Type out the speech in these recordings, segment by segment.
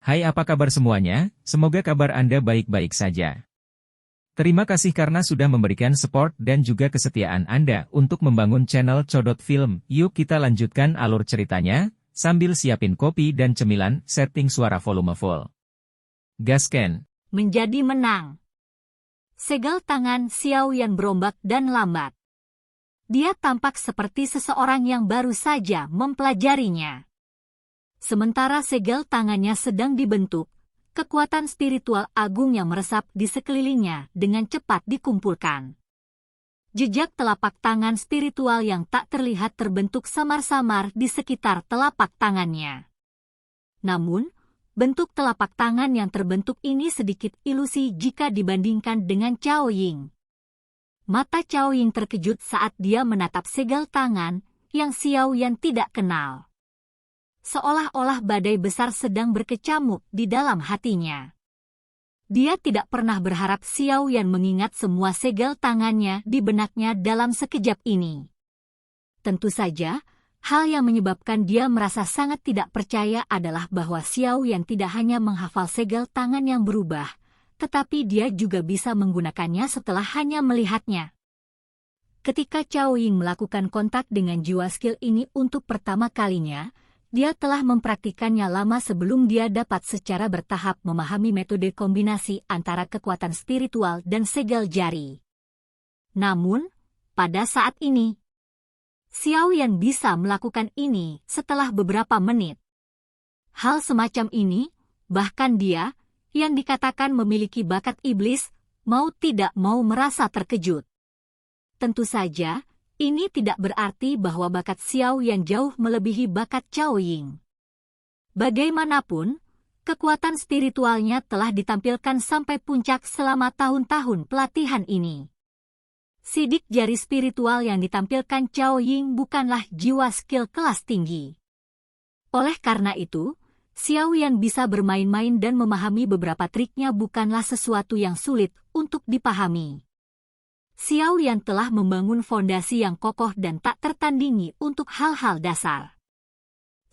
Hai, apa kabar semuanya? Semoga kabar Anda baik-baik saja. Terima kasih karena sudah memberikan support dan juga kesetiaan Anda untuk membangun channel Codot Film. Yuk kita lanjutkan alur ceritanya, sambil siapin kopi dan cemilan, setting suara volume full. Gasken. Menjadi menang. Segel tangan Xiao Yan berombak dan lambat. Dia tampak seperti seseorang yang baru saja mempelajarinya. Sementara segel tangannya sedang dibentuk, kekuatan spiritual agung yang meresap di sekelilingnya dengan cepat dikumpulkan. Jejak telapak tangan spiritual yang tak terlihat terbentuk samar-samar di sekitar telapak tangannya. Namun, bentuk telapak tangan yang terbentuk ini sedikit ilusi jika dibandingkan dengan Cao Ying. Mata Cao Ying terkejut saat dia menatap segel tangan yang Xiao Yan tidak kenal. Seolah-olah badai besar sedang berkecamuk di dalam hatinya. Dia tidak pernah berharap Xiao Yan mengingat semua segel tangannya di benaknya dalam sekejap ini. Tentu saja, hal yang menyebabkan dia merasa sangat tidak percaya adalah bahwa Xiao Yan tidak hanya menghafal segel tangan yang berubah, tetapi dia juga bisa menggunakannya setelah hanya melihatnya. Ketika Cao Ying melakukan kontak dengan jiwa skill ini untuk pertama kalinya, dia telah mempraktikannya lama sebelum dia dapat secara bertahap memahami metode kombinasi antara kekuatan spiritual dan segel jari. Namun, pada saat ini, Xiao Yan bisa melakukan ini setelah beberapa menit. Hal semacam ini, bahkan dia, yang dikatakan memiliki bakat iblis, mau tidak mau merasa terkejut. Tentu saja, ini tidak berarti bahwa bakat Xiao Yan jauh melebihi bakat Cao Ying. Bagaimanapun, kekuatan spiritualnya telah ditampilkan sampai puncak selama tahun-tahun pelatihan ini. Sidik jari spiritual yang ditampilkan Cao Ying bukanlah jiwa skill kelas tinggi. Oleh karena itu, Xiao Yan bisa bermain-main dan memahami beberapa triknya bukanlah sesuatu yang sulit untuk dipahami. Xiao Yan telah membangun fondasi yang kokoh dan tak tertandingi untuk hal-hal dasar.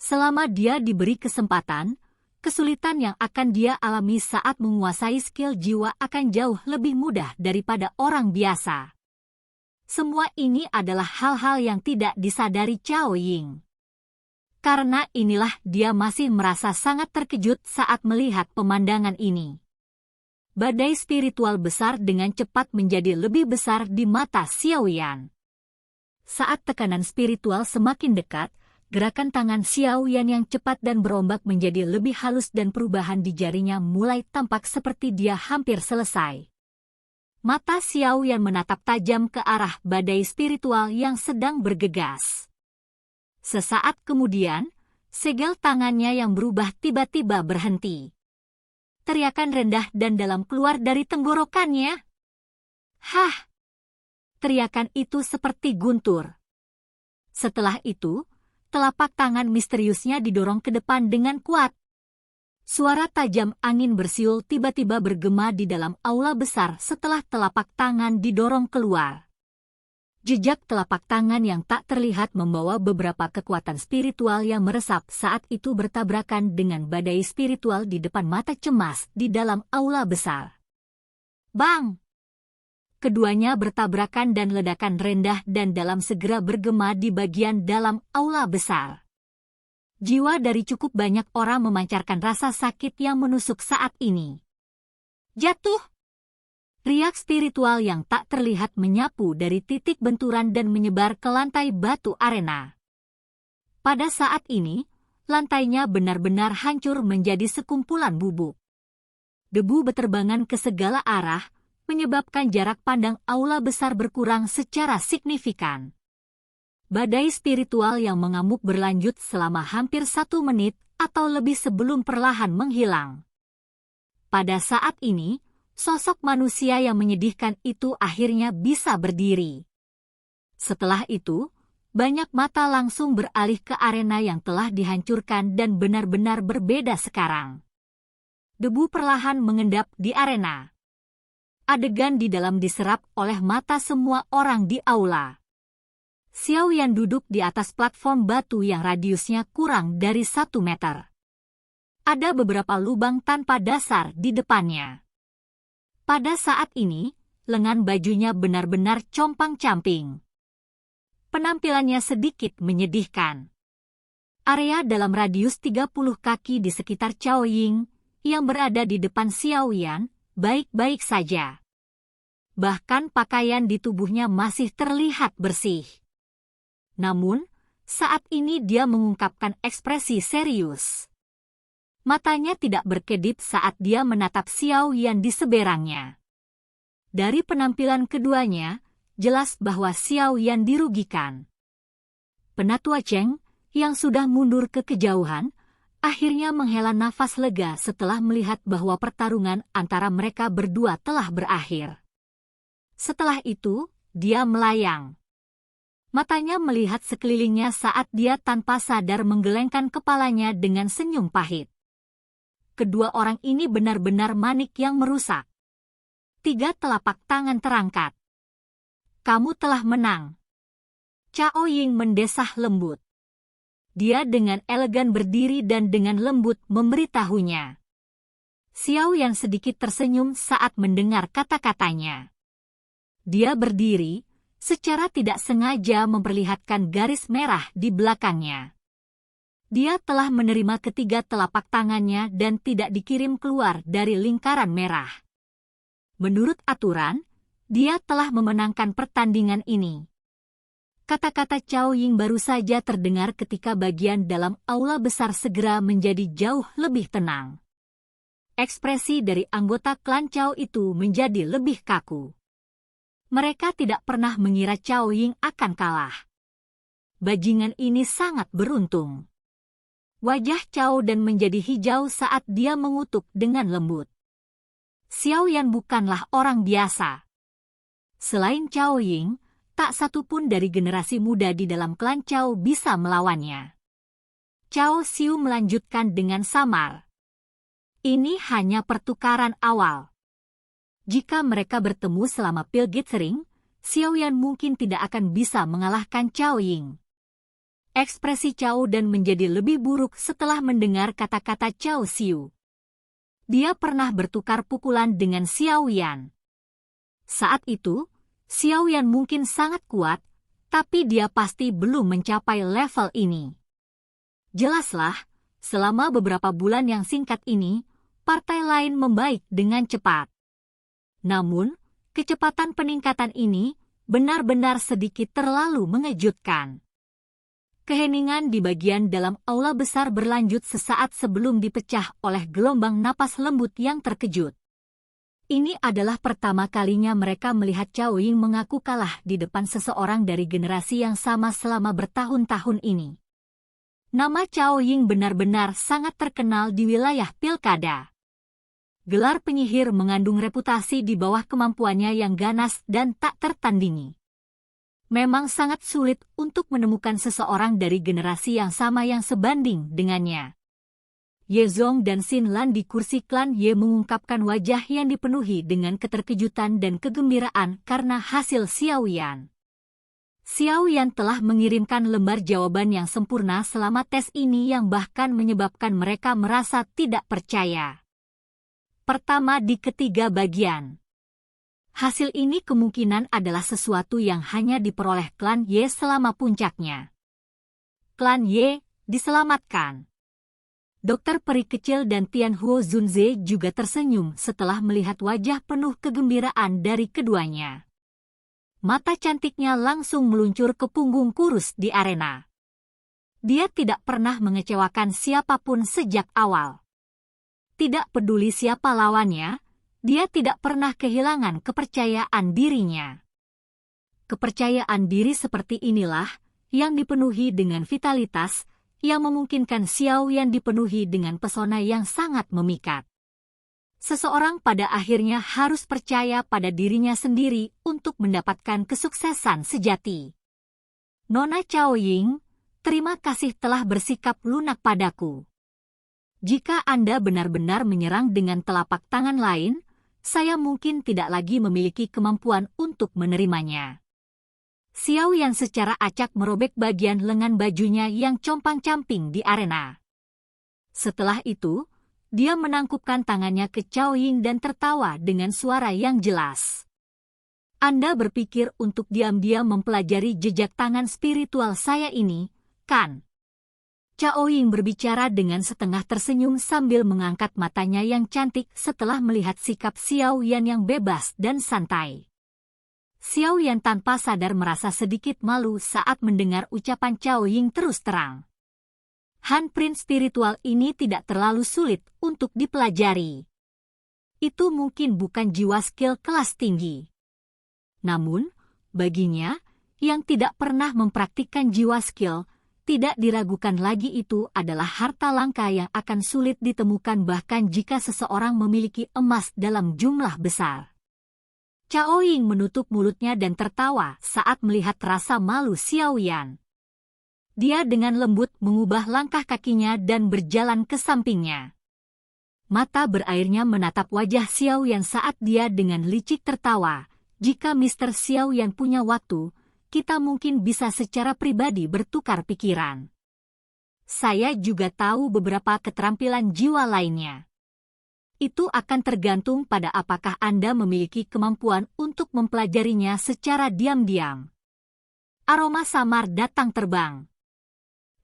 Selama dia diberi kesempatan, kesulitan yang akan dia alami saat menguasai skill jiwa akan jauh lebih mudah daripada orang biasa. Semua ini adalah hal-hal yang tidak disadari Cao Ying. Karena inilah dia masih merasa sangat terkejut saat melihat pemandangan ini. Badai spiritual besar dengan cepat menjadi lebih besar di mata Xiao Yan. Saat tekanan spiritual semakin dekat, gerakan tangan Xiao Yan yang cepat dan berombak menjadi lebih halus dan perubahan di jarinya mulai tampak seperti dia hampir selesai. Mata Xiao Yan menatap tajam ke arah badai spiritual yang sedang bergegas. Sesaat kemudian, segel tangannya yang berubah tiba-tiba berhenti. Teriakan rendah dan dalam keluar dari tenggorokannya. Hah! Teriakan itu seperti guntur. Setelah itu, telapak tangan misteriusnya didorong ke depan dengan kuat. Suara tajam angin bersiul tiba-tiba bergema di dalam aula besar setelah telapak tangan didorong keluar. Jejak telapak tangan yang tak terlihat membawa beberapa kekuatan spiritual yang meresap saat itu bertabrakan dengan badai spiritual di depan mata cemas di dalam aula besar. Bang! Keduanya bertabrakan dan ledakan rendah dan dalam segera bergema di bagian dalam aula besar. Jiwa dari cukup banyak orang memancarkan rasa sakit yang menusuk saat ini. Jatuh! Riak spiritual yang tak terlihat menyapu dari titik benturan dan menyebar ke lantai batu arena. Pada saat ini, lantainya benar-benar hancur menjadi sekumpulan bubuk. Debu beterbangan ke segala arah, menyebabkan jarak pandang aula besar berkurang secara signifikan. Badai spiritual yang mengamuk berlanjut selama hampir 1 menit atau lebih sebelum perlahan menghilang. Pada saat ini, sosok manusia yang menyedihkan itu akhirnya bisa berdiri. Setelah itu, banyak mata langsung beralih ke arena yang telah dihancurkan dan benar-benar berbeda sekarang. Debu perlahan mengendap di arena. Adegan di dalam diserap oleh mata semua orang di aula. Xiao Yan duduk di atas platform batu yang radiusnya kurang dari 1 meter. Ada beberapa lubang tanpa dasar di depannya. Pada saat ini, lengan bajunya benar-benar compang-camping. Penampilannya sedikit menyedihkan. Area dalam radius 30 kaki di sekitar Cao Ying yang berada di depan Xiao Yan baik-baik saja. Bahkan pakaian di tubuhnya masih terlihat bersih. Namun, saat ini dia mengungkapkan ekspresi serius. Matanya tidak berkedip saat dia menatap Xiao Yan di seberangnya. Dari penampilan keduanya, jelas bahwa Xiao Yan dirugikan. Penatua Cheng, yang sudah mundur ke kejauhan, akhirnya menghela nafas lega setelah melihat bahwa pertarungan antara mereka berdua telah berakhir. Setelah itu, dia melayang. Matanya melihat sekelilingnya saat dia tanpa sadar menggelengkan kepalanya dengan senyum pahit. Kedua orang ini benar-benar manik yang merusak. 3 telapak tangan terangkat. Kamu telah menang. Cao Ying mendesah lembut. Dia dengan elegan berdiri dan dengan lembut memberitahunya. Xiao Yan sedikit tersenyum saat mendengar kata-katanya. Dia berdiri, secara tidak sengaja memperlihatkan garis merah di belakangnya. Dia telah menerima ketiga telapak tangannya dan tidak dikirim keluar dari lingkaran merah. Menurut aturan, dia telah memenangkan pertandingan ini. Kata-kata Cao Ying baru saja terdengar ketika bagian dalam aula besar segera menjadi jauh lebih tenang. Ekspresi dari anggota klan Cao itu menjadi lebih kaku. Mereka tidak pernah mengira Cao Ying akan kalah. Bajingan ini sangat beruntung. Wajah Cao Dan menjadi hijau saat dia mengutuk dengan lembut. Xiao Yan bukanlah orang biasa. Selain Cao Ying, tak satu pun dari generasi muda di dalam klan Cao bisa melawannya. Cao Xiu melanjutkan dengan samar. Ini hanya pertukaran awal. Jika mereka bertemu selama Pilgrim Ring, Xiao Yan mungkin tidak akan bisa mengalahkan Cao Ying. Ekspresi Cao Dan menjadi lebih buruk setelah mendengar kata-kata Cao Xiu. Dia pernah bertukar pukulan dengan Xiao Yan. Saat itu, Xiao Yan mungkin sangat kuat, tapi dia pasti belum mencapai level ini. Jelaslah, selama beberapa bulan yang singkat ini, partai lain membaik dengan cepat. Namun, kecepatan peningkatan ini benar-benar sedikit terlalu mengejutkan. Keheningan di bagian dalam aula besar berlanjut sesaat sebelum dipecah oleh gelombang napas lembut yang terkejut. Ini adalah pertama kalinya mereka melihat Cao Ying mengaku kalah di depan seseorang dari generasi yang sama selama bertahun-tahun ini. Nama Cao Ying benar-benar sangat terkenal di wilayah pilkada. Gelar penyihir mengandung reputasi di bawah kemampuannya yang ganas dan tak tertandingi. Memang sangat sulit untuk menemukan seseorang dari generasi yang sama yang sebanding dengannya. Ye Zong dan Xin Lan di kursi klan Ye mengungkapkan wajah yang dipenuhi dengan keterkejutan dan kegembiraan karena hasil Xiao Yan. Xiao Yan telah mengirimkan lembar jawaban yang sempurna selama tes ini yang bahkan menyebabkan mereka merasa tidak percaya. Pertama di ketiga bagian. Hasil ini kemungkinan adalah sesuatu yang hanya diperoleh klan Ye selama puncaknya. Klan Ye diselamatkan. Dokter peri kecil dan Tian Huo Zunze juga tersenyum setelah melihat wajah penuh kegembiraan dari keduanya. Mata cantiknya langsung meluncur ke punggung kurus di arena. Dia tidak pernah mengecewakan siapapun sejak awal. Tidak peduli siapa lawannya, dia tidak pernah kehilangan kepercayaan dirinya. Kepercayaan diri seperti inilah yang dipenuhi dengan vitalitas, yang memungkinkan Xiao Yan dipenuhi dengan pesona yang sangat memikat. Seseorang pada akhirnya harus percaya pada dirinya sendiri untuk mendapatkan kesuksesan sejati. Nona Cao Ying, terima kasih telah bersikap lunak padaku. Jika Anda benar-benar menyerang dengan telapak tangan lain, saya mungkin tidak lagi memiliki kemampuan untuk menerimanya. Xiao Yan secara acak merobek bagian lengan bajunya yang compang-camping di arena. Setelah itu, Dia menangkupkan tangannya ke Cao Ying dan tertawa dengan suara yang jelas. Anda berpikir untuk diam-diam mempelajari jejak tangan spiritual saya ini, kan? Cao Ying berbicara dengan setengah tersenyum sambil mengangkat matanya yang cantik setelah melihat sikap Xiao Yan yang bebas dan santai. Xiao Yan tanpa sadar merasa sedikit malu saat mendengar ucapan Cao Ying terus terang. Handprint spiritual ini tidak terlalu sulit untuk dipelajari. Itu mungkin bukan jiwa skill kelas tinggi. Namun, baginya, yang tidak pernah mempraktikkan jiwa skill, tidak diragukan lagi itu adalah harta langka yang akan sulit ditemukan bahkan jika seseorang memiliki emas dalam jumlah besar. Cao Ying menutup mulutnya dan tertawa saat melihat rasa malu Xiao Yan. Dia dengan lembut mengubah langkah kakinya dan berjalan ke sampingnya. Mata berairnya menatap wajah Xiao Yan saat dia dengan licik tertawa. Jika Mr. Xiao Yan punya waktu, kita mungkin bisa secara pribadi bertukar pikiran. Saya juga tahu beberapa keterampilan jiwa lainnya. Itu akan tergantung pada apakah Anda memiliki kemampuan untuk mempelajarinya secara diam-diam. Aroma samar datang terbang.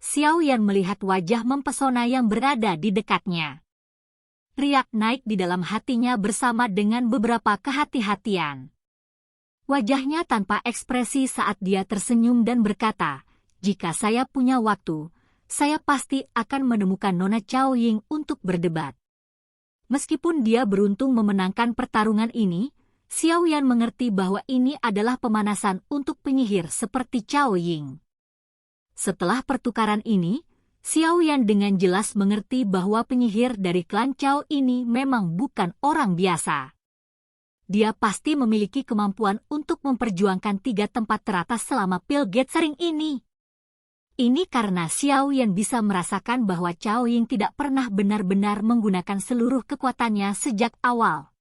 Xiao Yan melihat wajah mempesona yang berada di dekatnya. Riak naik di dalam hatinya bersama dengan beberapa kehati-hatian. Wajahnya tanpa ekspresi saat dia tersenyum dan berkata, "Jika saya punya waktu, saya pasti akan menemukan Nona Cao Ying untuk berdebat." Meskipun dia beruntung memenangkan pertarungan ini, Xiao Yan mengerti bahwa ini adalah pemanasan untuk penyihir seperti Cao Ying. Setelah pertukaran ini, Xiao Yan dengan jelas mengerti bahwa penyihir dari klan Cao ini memang bukan orang biasa. Dia pasti memiliki kemampuan untuk memperjuangkan 3 tempat teratas selama Pil Gathering ini. Ini karena Xiao Yan bisa merasakan bahwa Cao Ying tidak pernah benar-benar menggunakan seluruh kekuatannya sejak awal.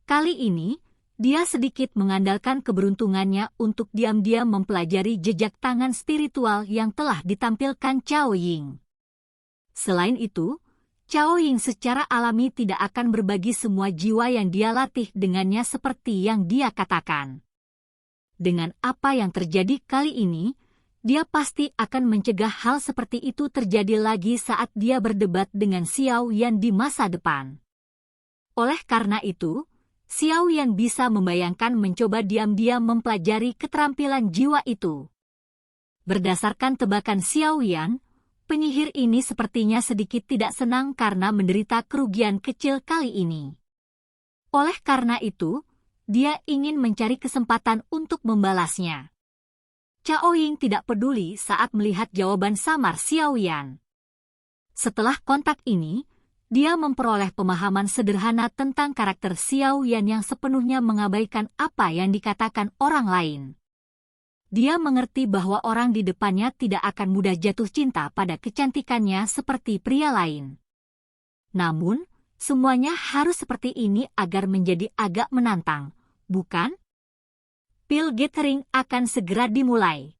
Kali ini, dia sedikit mengandalkan keberuntungannya untuk diam-diam mempelajari jejak tangan spiritual yang telah ditampilkan Cao Ying. Selain itu, Cao Ying secara alami tidak akan berbagi semua jiwa yang dia latih dengannya seperti yang dia katakan. Dengan apa yang terjadi kali ini, dia pasti akan mencegah hal seperti itu terjadi lagi saat dia berdebat dengan Xiao Yan di masa depan. Oleh karena itu, Xiao Yan bisa membayangkan mencoba diam-diam mempelajari keterampilan jiwa itu. Berdasarkan tebakan Xiao Yan, penyihir ini sepertinya sedikit tidak senang karena menderita kerugian kecil kali ini. Oleh karena itu, dia ingin mencari kesempatan untuk membalasnya. Cao Ying tidak peduli saat melihat jawaban samar Xiao Yan. Setelah kontak ini, dia memperoleh pemahaman sederhana tentang karakter Xiao Yan yang sepenuhnya mengabaikan apa yang dikatakan orang lain. Dia mengerti bahwa orang di depannya tidak akan mudah jatuh cinta pada kecantikannya seperti pria lain. Namun, semuanya harus seperti ini agar menjadi agak menantang, bukan? Pil Gathering akan segera dimulai.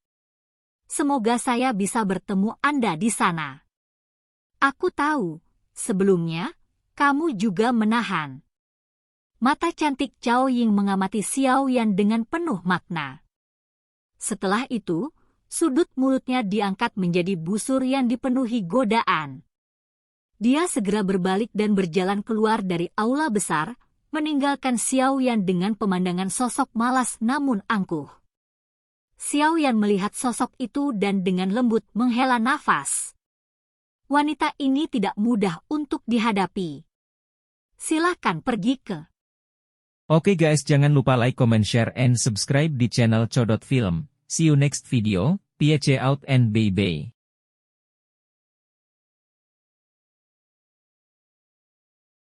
Semoga saya bisa bertemu Anda di sana. Aku tahu, sebelumnya, kamu juga menahan. Mata cantik Cao Ying mengamati Xiao Yan dengan penuh makna. Setelah itu, sudut mulutnya diangkat menjadi busur yang dipenuhi godaan. Dia segera berbalik dan berjalan keluar dari aula besar, meninggalkan Xiao Yan dengan pemandangan sosok malas namun angkuh. Xiao Yan melihat sosok itu dan dengan lembut menghela nafas. Wanita ini tidak mudah untuk dihadapi. Silakan pergi ke. Oke guys, jangan lupa like, comment, share, and subscribe di channel Codot Film. See you next video. Peace out and bye-bye.